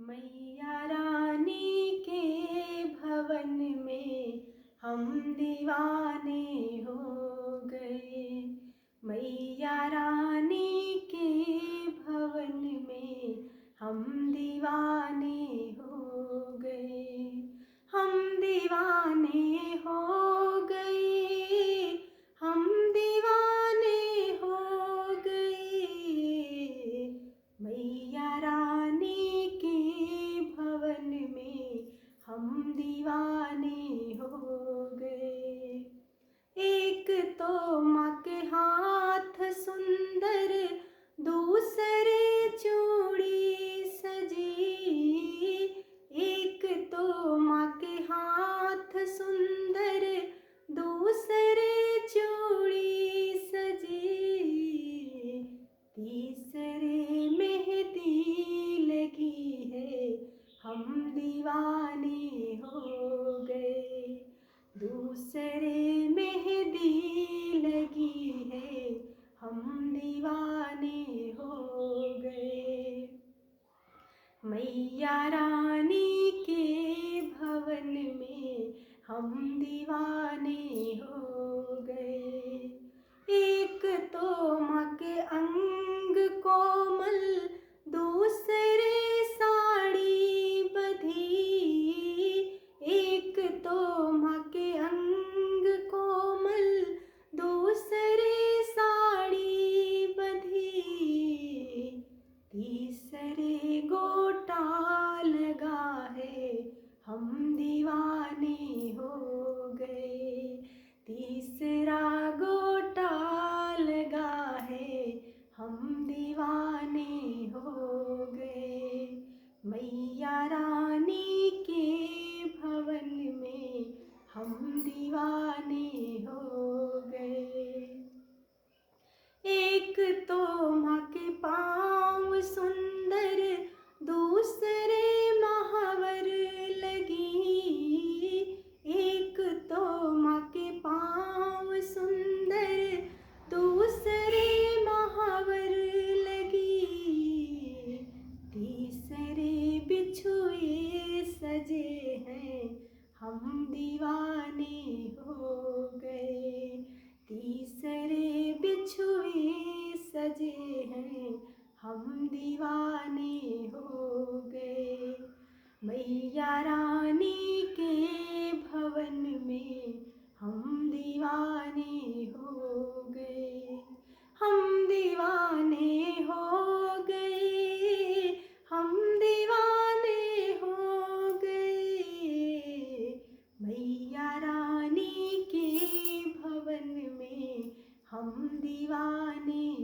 मैया रानी के भवन में हम दीवाने हो गए। मैया रानी के भवन में हम दीवाने हो गए। हम दीवाने हो गए। हम दीवाने हो गए। मैया रानी के भवन में हम दीवाने हो गए। एक तो माँ के हाथ सुंदर, दूसरे चूड़ी सजी। एक तो माँ के हाथ सुंदर, दूसरे चूड़ी सजी। तीसरे मेहंदी लगी है, हम दीवाने हो गए। दूसरे मेहंदी लगी है, हम दीवाने हो गए। मैया रानी के भवन में हम दीवाने हो गए। एक तो माँ के अंग कोमल, दूसरे साड़ी बधी। एक तो माँ के अंग कोमल, दूसरे साड़ी बधी। तीसरे गोटा लगा है, हम दीवाने हो गए। तीसरा गोटा लगा है, हम दीवाने हो गए। मैया रानी के भवन में हम दीवाने हो गए। एक तो माँ के पाँव सुंदर, दूसरे महावर लगी। एक तो माँ के पाँव सुंदर, दूसरे महावर लगी। तीसरे बिछुए सजे हैं, हम दीवाने हो गए। तीसरे बिछुए सजे हैं, हम दीवाने हो गए। मैया रानी के भवन में हम दीवाने हो गए। हम दीवाने हो गए। हम दीवाने हो गए। मैया रानी के भवन में हम दीवाने